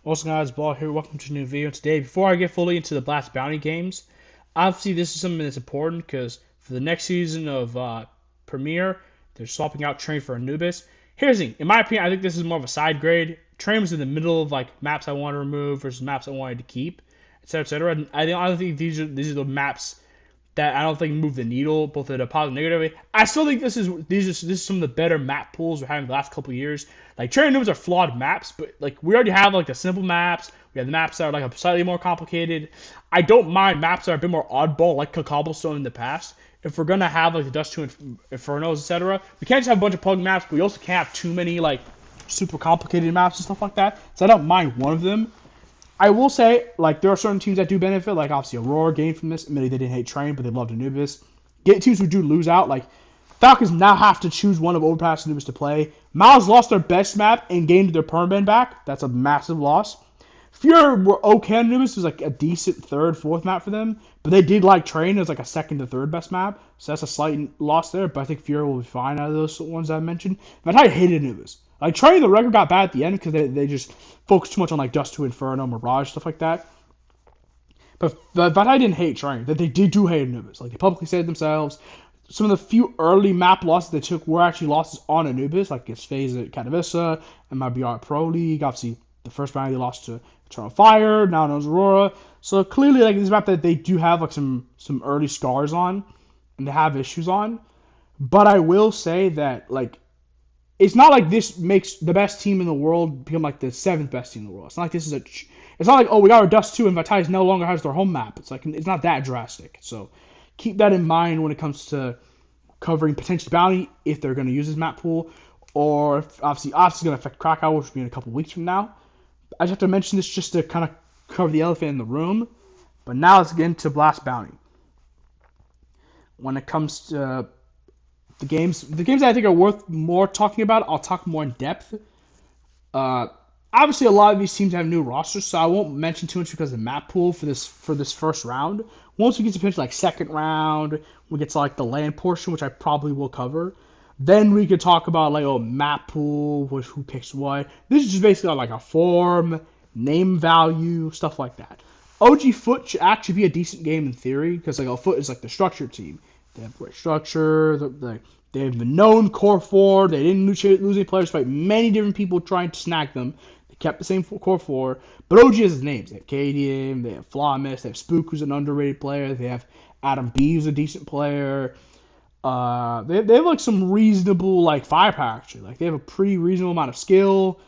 What's going on, guys? Ball here. Welcome to a new video. Today, before I get fully into the Blast Bounty games, obviously this is something that's important because for the next season of Premier, they're swapping out Train for Anubis. Here's the thing. In my opinion, I think this is more of a side grade. Train was in the middle of like maps I want to remove versus maps I wanted to keep, etc., etc. And I don't think these are the maps that I don't think move the needle, both in a positive and negative way. I still think this is some of the better map pools we're having the last couple of years. Like Train Noobs are flawed maps, but like we already have like the simple maps. We have the maps that are like a slightly more complicated. I don't mind maps that are a bit more oddball, like Cobblestone in the past. If we're gonna have like the Dust 2 Infernos, etc., we can't just have a bunch of plug maps, but we also can't have too many like super complicated maps and stuff like that. So I don't mind one of them. I will say, like, there are certain teams that do benefit, like, obviously, Aurora gained from this. Admittedly, they didn't hate Train, but they loved Anubis. Get teams who do lose out, like, Falcons now have to choose one of Overpass and Anubis to play. Miles lost their best map and gained their permaban back. That's a massive loss. Fury were okay on Anubis. It was, like, a decent third, fourth map for them. But they did like Train as, like, a second to third best map. So that's a slight loss there. But I think Fury will be fine out of those ones I mentioned. But I hated Anubis. Like, Train, the record got bad at the end because they just focused too much on, like, Dust 2 Inferno, Mirage, stuff like that. But I didn't hate Train. That they do hate Anubis. Like, they publicly said it themselves. Some of the few early map losses they took were actually losses on Anubis, like against FaZe at Katowice and my BR Pro League. Obviously, the first round they lost to Eternal Fire, now known as Aurora. So clearly, like, this map that they do have like some early scars on, and they have issues on. But I will say that, like, it's not like this makes the best team in the world become like the seventh best team in the world. It's not like this is a. It's not like, oh, we got our Dust 2 and Vitalis no longer has their home map. It's like, it's not that drastic. So keep that in mind when it comes to covering potential bounty if they're going to use this map pool, or if obviously it's going to affect Krakow, which will be in a couple weeks from now. I just have to mention this just to kind of cover the elephant in the room. But now let's get into Blast Bounty. When it comes to the games that I think are worth more talking about, I'll talk more in depth. Uh, Obviously, a lot of these teams have new rosters, so I won't mention too much because of the map pool for this first round. Once we get to potentially like second round, we get to like the land portion, which I probably will cover. Then we could talk about like map pool, who picks what. This is just basically like a form, name value, stuff like that. OG Foot should actually be a decent game in theory because like Foot is like the structured team. They have great structure. They have the known core four. They didn't lose any players, despite many different people trying to snag them. They kept the same core four. But OG has his names. They have Cadium. They have Flawless. They have Spook, who's an underrated player. They have Adam B, who's a decent player. They have like some reasonable like firepower actually. Like they have a pretty reasonable amount of skill,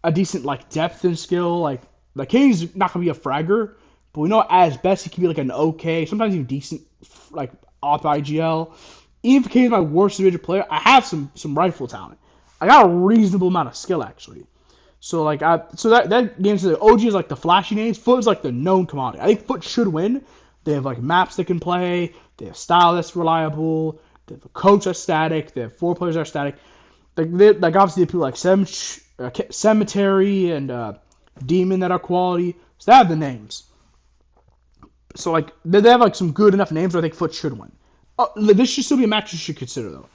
a decent like depth and skill. Like Katie's not gonna be a fragger, but we know as best he can be like an okay, sometimes even decent like off IGL. Even if Katie's my worst individual player, I have some rifle talent. I got a reasonable amount of skill actually. So like that game's the OG is like the flashy names. Foot is like the known commodity. I think Foot should win. They have like maps they can play. They have style that's reliable. They have a coach that's static. They have four players that are static. Like obviously people like Cemetery and Demon that are quality. So they have the names. So like they have like some good enough names where I think Foot should win. This should still be a match you should consider though.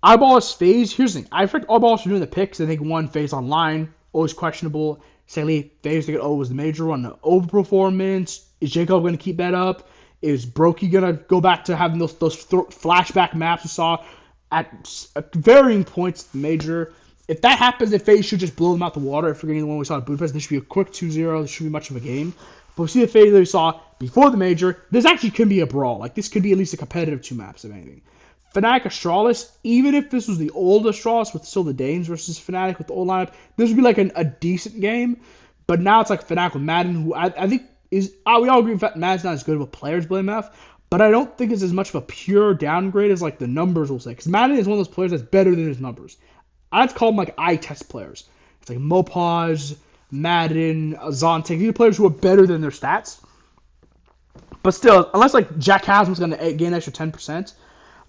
Eyeballs FaZe. Here's the thing. I expect Eyeballs for doing the picks. I think one FaZe online always questionable. Secondly, FaZe thinking was the major one. The overperformance. Is Jacob going to keep that up? Is Brokey going to go back to having those flashback maps we saw at varying points the major? If that happens, then FaZe should just blow them out the water. If we're getting the one we saw at Budapest, this should be a quick 2-0. This should be much of a game. But we see the FaZe that we saw before the major. This actually could be a brawl. Like this could be at least a competitive two maps, if anything. Fnatic Astralis, even if this was the old Astralis with still the Danes versus Fnatic with the old lineup, this would be like a decent game. But now it's like Fnatic with Madden, who I think is, we all agree Madden's not as good of a player as BlameF, but I don't think it's as much of a pure downgrade as like the numbers will say. Because Madden is one of those players that's better than his numbers. I'd call them like eye test players. It's like Mopaj, Madden, Zontic. These are players who are better than their stats. But still, unless like Jack Haslam's going to gain an extra 10%,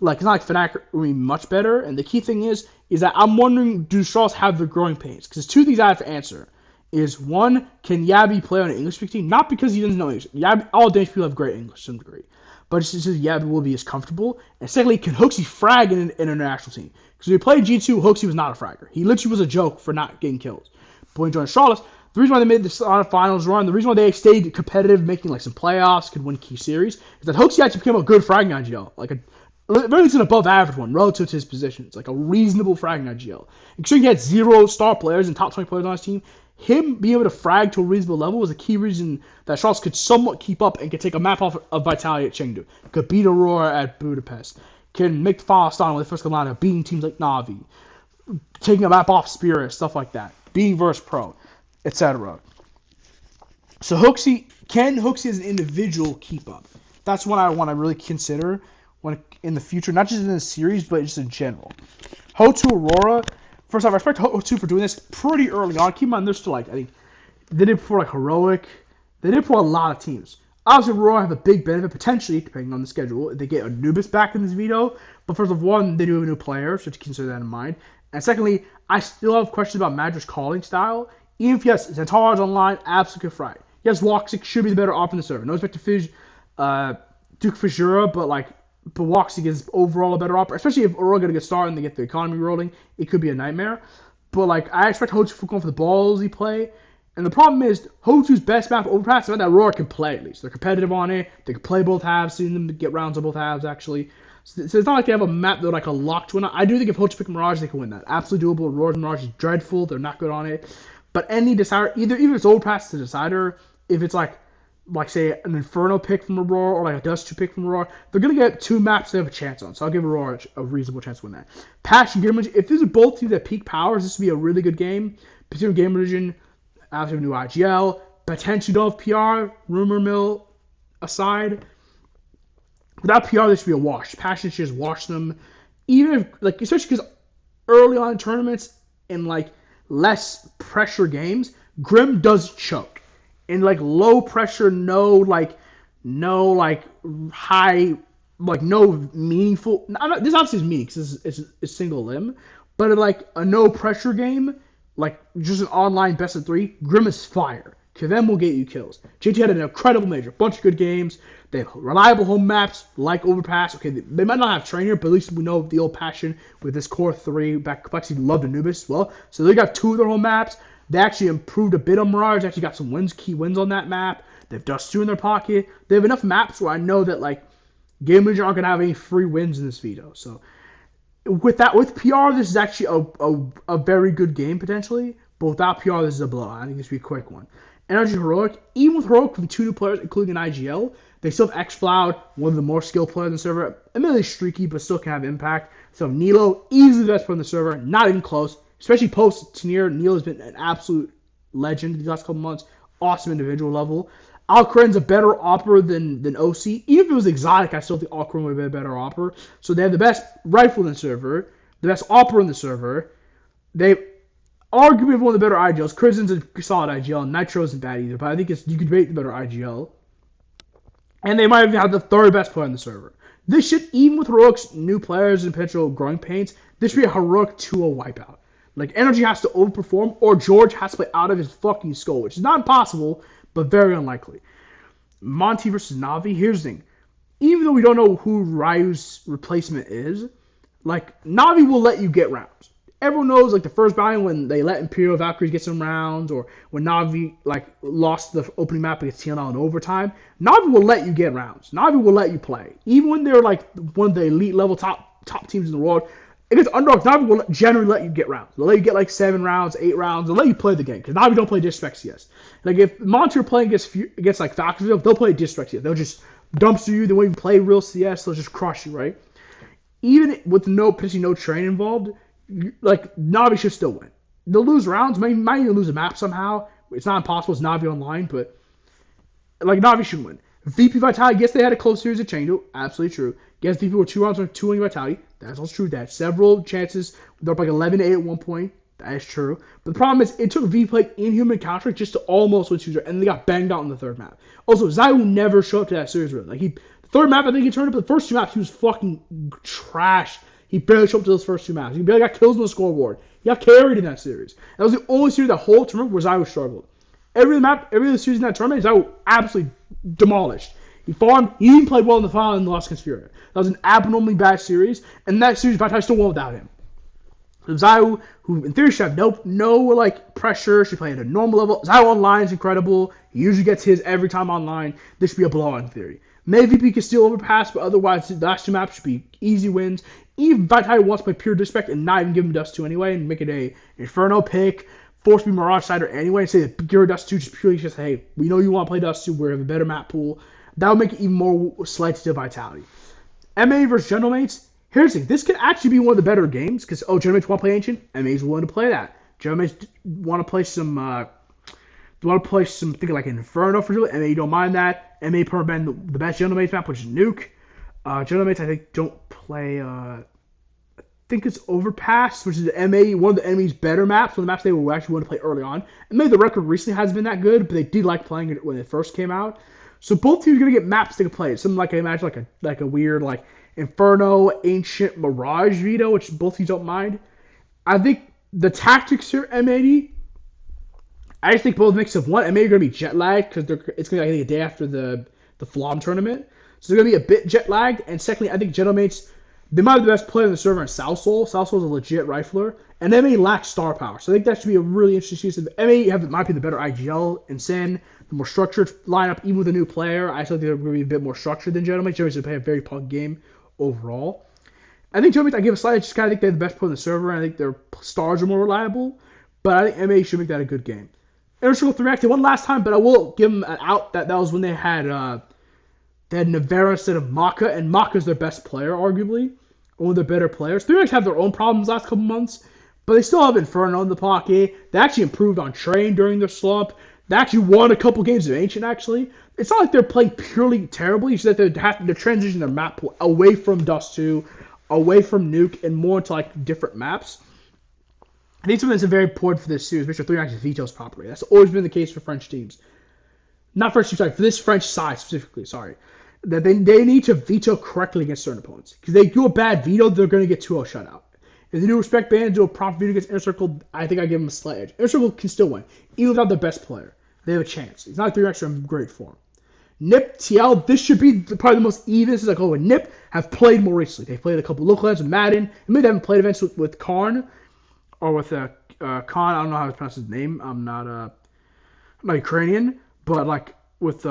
like it's not like Fnatic will be much better. And the key thing is that I'm wondering, do Straws have the growing pains? Because two things I have to answer is one, can Yabi play on an English speaking team? Not because he doesn't know English. Yabi, all Danish people have great English to some degree, but it's just Yabi will be as comfortable. And secondly, can Hooksy frag in an international team? Because when he played G2, Hooksy was not a fragger. He literally was a joke for not getting kills. But when he joined Charlotte, The reason why they made the finals run, the reason why they stayed competitive, making like some playoffs, could win key series, is that Hoaxie actually became a good fragging IGL, like a very least an above average one relative to his position. It's like a reasonable fragging IGL. Considering he had 0 star players and top 20 players on his team, him being able to frag to a reasonable level was a key reason that Charles could somewhat keep up and could take a map off of Vitality at Chengdu, could beat Aurora at Budapest, can make the final stand with the first Galana, beating teams like Navi, taking a map off Spirit, stuff like that, being versus pro, etc. So can Hoaxie as an individual keep up? That's what I want to really consider when in the future, not just in the series, but just in general. Ho2 Aurora, first off, I respect Ho2 for doing this pretty early on. Keep in mind, they're still like, I think, they did for like Heroic. They did for a lot of teams. Obviously, Aurora have a big benefit, potentially, depending on the schedule, if they get Anubis back in this veto. But first of one, they do have a new player, so to consider that in mind. And secondly, I still have questions about Madrid's calling style. Even if yes, Zentara's online, absolutely fried. Yes, Woxic should be the better op in the server. No respect to Duke Fijura, but Woxic is overall a better op, especially if Aurora going to get started and they get the economy rolling. It could be a nightmare. But I expect Ho2 to go for the ballsy play. And the problem is, Ho2's best map overpass is that Aurora can play at least. They're competitive on it. They can play both halves, seeing them get rounds on both halves, actually. So it's not like they have a map that like a lock to win. I do think if Ho2 pick Mirage, they can win that. Absolutely doable. Aurora's Mirage is dreadful. They're not good on it. But any decider, even if it's overpass to decider, if it's like say an Inferno pick from Aurora or like a Dust 2 pick from Aurora, they're gonna get 2 maps they have a chance on. So I'll give Aurora a reasonable chance to win that. Passion, Game Religion, if these are both teams at peak powers, this would be a really good game. Considering Game Religion, obviously a new IGL, potentially don't have PR, rumor mill aside. Without PR, this should be a wash. Passion should just wash them. Even if especially because early on in tournaments and less pressure games, Grim does choke. In low pressure, no high, no meaningful. This obviously is meaning because it's single limb, but in a no pressure game, just an online best of 3, Grim is fire. KVM will get you kills. JT had an incredible major, bunch of good games. They have reliable home maps like Overpass. Okay, they might not have Trainer, but at least we know the old passion with this core 3 back complexity loved Anubis as well. So they got 2 of their home maps. They actually improved a bit on Mirage. They actually got some key wins on that map. They have Dust 2 in their pocket. They have enough maps where I know that Game Legion aren't gonna have any free wins in this veto. So with PR, this is actually a very good game potentially. But without PR, this is a blowout. I think this will be a quick one. Energy Heroic, even with Heroic from 2 new players, including an IGL, they still have XFloud, one of the more skilled players on the server. Admittedly streaky, but still can have impact. So Nilo, easily the best player on the server, not even close. Especially post Tenier, Nilo has been an absolute legend these last couple months. Awesome individual level. Alcaren's a better opera than OC. Even if it was exotic, I still think Alcaren would have been a better opera. So they have the best rifle in the server, the best opera in the server. They arguably one of the better IGLs. Crimson's a solid IGL. Nitro isn't bad either, but I think you could rate the better IGL. And they might even have the 3rd best player on the server. This should, even with Heroic's new players and potential growing pains, this should be a Heroic 2-0 wipeout. Energy has to overperform, or George has to play out of his fucking skull, which is not impossible, but very unlikely. Monty versus Navi, here's the thing. Even though we don't know who Ryu's replacement is, Navi will let you get rounds. Everyone knows, the first bounty when they let Imperial Valkyries get some rounds, or when Navi, lost the opening map against TNL in overtime, Navi will let you get rounds. Navi will let you play. Even when they're, one of the elite level top teams in the world, against underdogs, Navi will generally let you get rounds. They'll let you get 7 rounds, 8 rounds. They'll let you play the game because Navi don't play disrespect CS. If Monty are playing against Falcons, they'll play disrespect CS. They'll just dumpster you. They won't even play real CS. They'll just crush you, right? Even with potentially no train involved, Navi should still win. They'll lose rounds. Might even lose a map somehow. It's not impossible. It's Navi online, but Navi should win. VP Vitality, yes, they had a close series at Chengdu. Absolutely true. Yes, VP were 2 rounds on 2 winning Vitality. That's also true. They had several chances. They're up 11-8 at one point. That is true. But the problem is, it took VP Inhuman counter just to almost win 2-0, and they got banged out in the 3rd map. Also, Zai never showed up to that series really. The 3rd map, I think he turned up. The first 2 maps, he was fucking trash. He barely showed up to those first 2 maps. He barely got kills on the scoreboard. He got carried in that series. That was the only series that whole tournament where Zai struggled. Every other series in that tournament, Zai absolutely demolished. He farmed. He even played well in the final and lost against Furia. That was an abnormally bad series, and that series, Vitality still won without him. Zayu, who in theory should have no like pressure, should play at a normal level. Zayu online is incredible. He usually gets his every time online. This should be a blowout in theory. Maybe VP can still overpass, but otherwise the last two maps should be easy wins. Even Vitai wants to play pure disrespect and not even give him Dust 2 anyway, and make it a Inferno pick, force me Mirage Sider anyway, and say that give Dust 2 just purely just, hey, we know you want to play Dust 2, we have a better map pool. That would make it even more slight to Vitality. MA versus Gentlemates. Here's the thing. This could actually be one of the better games because, Gentlemates want to play Ancient. MA's willing to play that. Gentlemates want to play some, thinking like Inferno for sure. MA don't mind that. MA permaban the best Gentlemates map, which is Nuke. Gentlemates, I think, don't play, I think it's Overpass, which is the MA, one of the enemy's better maps, one of the maps they were actually want to play early on. And maybe the record recently hasn't been that good, but they did like playing it when it first came out. So both teams are gonna get maps they can play. Something like I imagine like a weird like Inferno, Ancient, Mirage veto, which both teams don't mind. I think the tactics here, M80. I just think both mix of one. M80 are gonna be jet lagged because it's gonna be like a day after the Flom tournament, so they're gonna be a bit jet lagged. And secondly, I think Gentlemates, they might be the best player in the server in South Soul. South Soul is a legit rifler, and MA lacks star power, so I think that should be a really interesting season. MA might be the better IGL and Sin, the more structured lineup, even with a new player. I still think they're going to be a bit more structured than Gentlemates. Gentlemates will play a very pug game overall. I think Gentlemates, I give a slight, I just kind of think they're the best player in the server, and I think their stars are more reliable, but I think MA should make that a good game. Inner Circle 3 actually won last time, but I will give them an out that was when they had Navera instead of Maka, and Maka's their best player, arguably, one of their better players. 3X have their own problems last couple months, but they still have Inferno in the pocket. They actually improved on Train during their slump. They actually won a couple games of Ancient, actually. It's not like they're playing purely terribly. It's that they're transitioning their map pool away from Dust 2, away from Nuke, and more into like different maps. I think something that's very important for this series, make sure 3X vetoes properly. That's always been the case for French teams. Not French teams, sorry, for this French side specifically, sorry. That they need to veto correctly against certain opponents. Because they do a bad veto, they're going to get 2-0 shutout. If they do respect band, do a prompt veto against Inner Circle, I think I give them a slight edge. Inner Circle can still win. Even without their best player. They have a chance. It's not like 3X are in great form. Nip, TL, this should be probably the most even. This is like, when Nip have played more recently. They've played a couple local events with Madden. Maybe they haven't played events with Karn. Or with Khan, I don't know how to pronounce his name. I'm not Ukrainian, but like with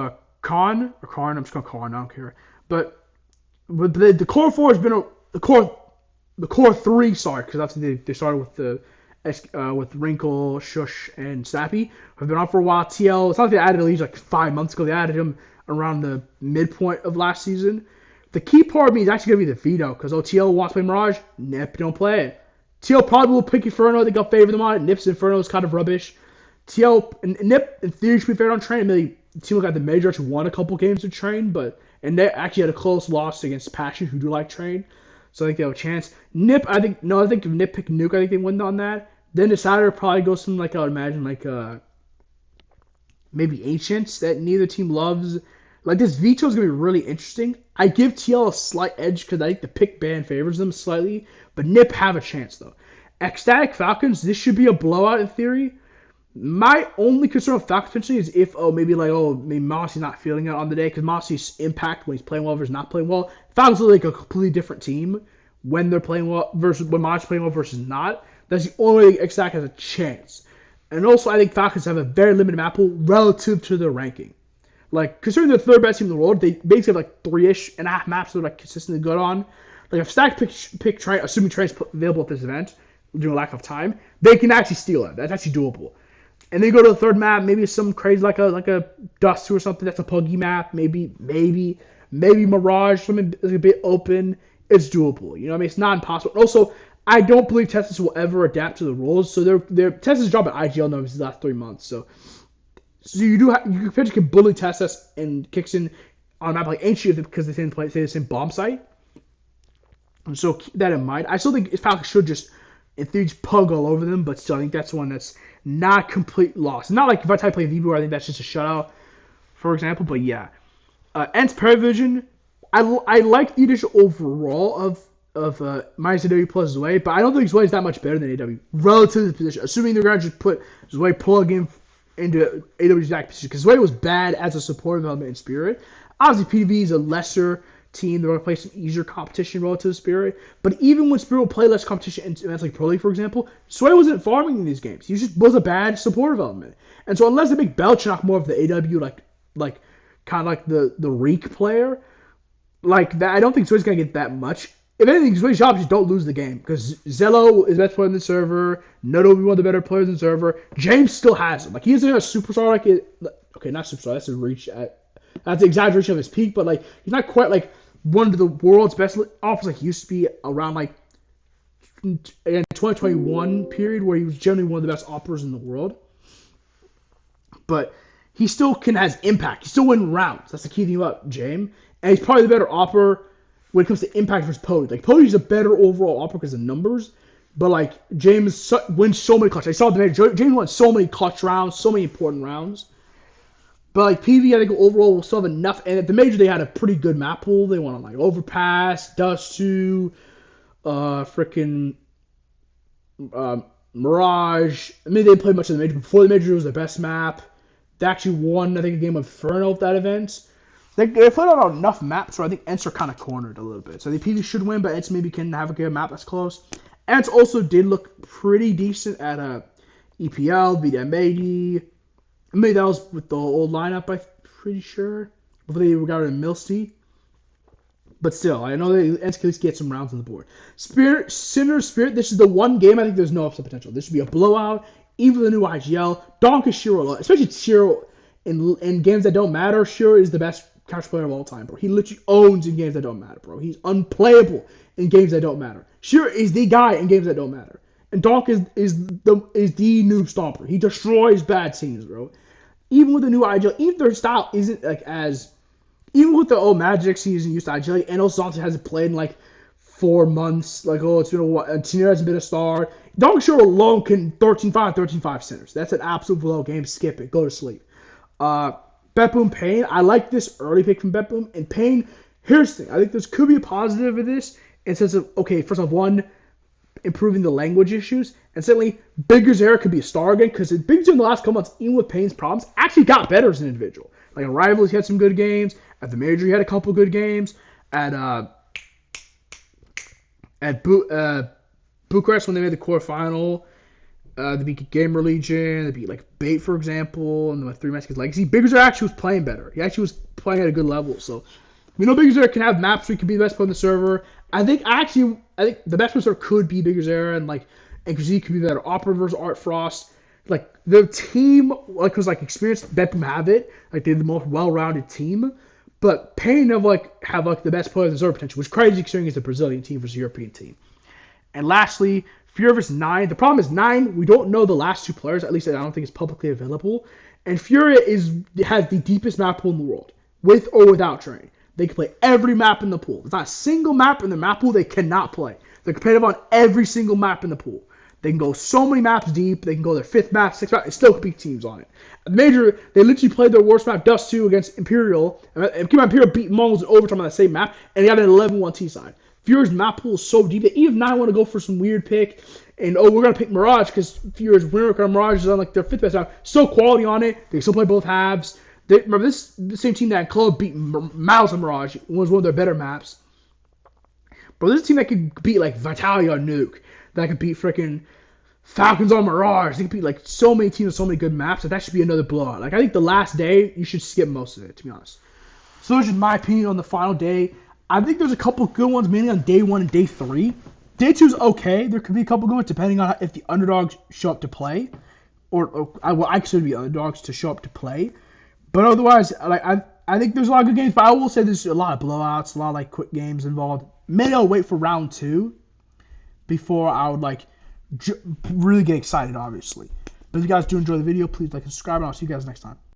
Khan or Karn, I'm just going Karn. I don't care. But with the core four has been the core three. Sorry, because that's they started with Wrinkle, Shush, and Snappy. Have been on for a while. TL. It's not like they added Elise like 5 months ago. They added him around the midpoint of last season. The key part of me is actually gonna be the veto because TL wants to play Mirage. Nip don't play it. TL probably will pick Inferno. I think I'll favor them on it. Nip's Inferno is kind of rubbish. TL and Nip, in theory, should be favored on Train. Maybe the team like the Major actually won a couple games of Train, and they actually had a close loss against Passion, who do like Train. So I think they have a chance. Nip, I think if Nip picked Nuke, I think they win on that. Then Decider probably goes something like I would imagine maybe Ancients that neither team loves. Like this veto is gonna be really interesting. I give TL a slight edge because I think the pick ban favors them slightly, but Nip have a chance though. Ecstatic Falcons, this should be a blowout in theory. My only concern with Falcons potentially is if maybe Mossy's not feeling it on the day because Mossy's impact when he's playing well versus not playing well. Falcons are like a completely different team when they're playing well versus when Mossy's playing well versus not. That's the only way Ecstatic has a chance. And also I think Falcons have a very limited map pool relative to their ranking. Like, considering they're the third best team in the world, they basically have like 3.5 maps they're like consistently good on. Like if Stack pick Train, assuming Train's available at this event, due to lack of time, they can actually steal it. That's actually doable. And then you go to the third map, maybe some crazy like a Dust 2 or something that's a puggy map, maybe Mirage, something that's a bit open. It's doable. You know what I mean? It's not impossible. And also, I don't believe Teslas will ever adapt to the rules. So their Teslas job at IGL now is the last 3 months. So you potentially can bully Teslas and kicks in on a map like Ancient because they say the same bomb site. And so keep that in mind. I still think Falcons should just, in theory, just pug all over them, but still, I think that's one that's not complete loss. Not like if I play VB where I think that's just a shutout, for example, but yeah. Ents Paravision, I like the addition overall of minus AW plus Zwei, but I don't think Zwei is that much better than AW relative to the position. Assuming they're going to just put Zwei plug into AW's exact position, because Zwei was bad as a support development in Spirit. Obviously, PvP is a lesser team. They're going to play some easier competition relative to Spirit. But even when Spirit will play less competition in events like Pro League, for example, Sway wasn't farming in these games. He just was a bad support element. And so unless they make Belchnock more of the AW, like kind of like the Reek player, like that, I don't think Sway's going to get that much. If anything, Sway's job is don't lose the game, because Zello is the best player in the server. Nudo will be one of the better players in the server. James still has him. Like, he isn't a superstar like it. Okay, not superstar. That's a reach. That's the exaggeration of his peak, but like he's not quite like one of the world's best offers like he used to be around like in 2021 period where he was generally one of the best operators in the world. But he still has impact. He still wins rounds. That's the key thing about James. And he's probably the better operator when it comes to impact versus Pody. Like, Pody's a better overall operator because of numbers, but like James wins so many clutch. I saw the major. James won so many clutch rounds, so many important rounds. But like PV, I think overall will still have enough. And at the major, they had a pretty good map pool. They won on like Overpass, Dust 2, freaking Mirage. I mean, they didn't play much of the major. Before the major, it was the best map. They actually won, I think, a game of Inferno at that event. They played on enough maps where I think Ents are kind of cornered a little bit. So I think PV should win, but Ents maybe can have a good map that's close. Ents also did look pretty decent at EPL, VDM80. Maybe that was with the old lineup, I'm pretty sure. Before they got rid of Milsty. But still, I know they at least get some rounds on the board. Sinner Spirit, this is the one game I think there's no upset potential. This should be a blowout, even with the new IGL. Donk is Shiro, especially Shiro in games that don't matter. Shiro is the best couch player of all time, bro. He literally owns in games that don't matter, bro. He's unplayable in games that don't matter. Shiro is the guy in games that don't matter. And Donk is the new stomper. He destroys bad teams, bro. Even with the new IGL, even their style isn't like as, even with the old Magic season used to IGL, and also Zonta hasn't played in like 4 months. Like, it's been a while. And Tiner hasn't been a star. Donk Shiro alone can 13-5 centers. That's an absolute blow game. Skip it. Go to sleep. Betboom Pain. I like this early pick from Betboom. And Pain, here's the thing. I think this could be a positive of this in sense of, okay, first off, one, improving the language issues, and secondly, Bigger's Era could be a star again, because Bigger's in the last couple months, even with Pain's problems, actually got better as an individual. Like, in Rivals, he had some good games. At the Major, he had a couple good games. At Bucharest, when they made the quarterfinal, they beat Gamer Legion, they beat, like, Bait, for example, and the 3 Mexicans Legacy. Bigger's Era actually was playing better. He actually was playing at a good level, so we know Bigger's Era can have maps where he can be the best player on the server. I think the best player could be Bigger's Era, and like XZ could be better. Opera versus Art Frost. Like, the team, like, was like experienced. Betboom have it. Like, they're the most well-rounded team. But Pain have the best player in the server potential, which is crazy considering it's a Brazilian team versus a European team. And lastly, Fury versus 9. The problem is 9, we don't know the last 2 players. At least I don't think it's publicly available. And Fury has the deepest map pool in the world, with or without Train. They can play every map in the pool. There's not a single map in the map pool they cannot play. They're competitive on every single map in the pool. They can go so many maps deep. They can go their 5th map, 6th map, and still beat teams on it. At the Major, they literally played their worst map, Dust 2, against Imperial. And Imperial beat Mongols in overtime on the same map, and they got an 11-1 T-side. Fury's map pool is so deep that even if 9 want to go for some weird pick, and we're going to pick Mirage because Fury's winner record on Mirage is on like their 5th best map, still quality on it. They still play both halves. Remember, the same team that Club beat Miles and Mirage was one of their better maps. But this is a team that could beat like Vitalia on Nuke, that could beat freaking Falcons on Mirage. They could beat like so many teams with so many good maps that should be another blowout. Like, I think the last day you should skip most of it, to be honest. So that's just my opinion on the final day. I think there's a couple good ones, mainly on day 1 and day 3. Day 2 is okay. There could be a couple good ones depending on if the underdogs show up to play, or I consider the underdogs to show up to play. But otherwise, like, I think there's a lot of good games, but I will say there's a lot of blowouts, a lot of like quick games involved. Maybe I'll wait for round 2 before I would like really get excited, obviously. But if you guys do enjoy the video, please like and subscribe, and I'll see you guys next time.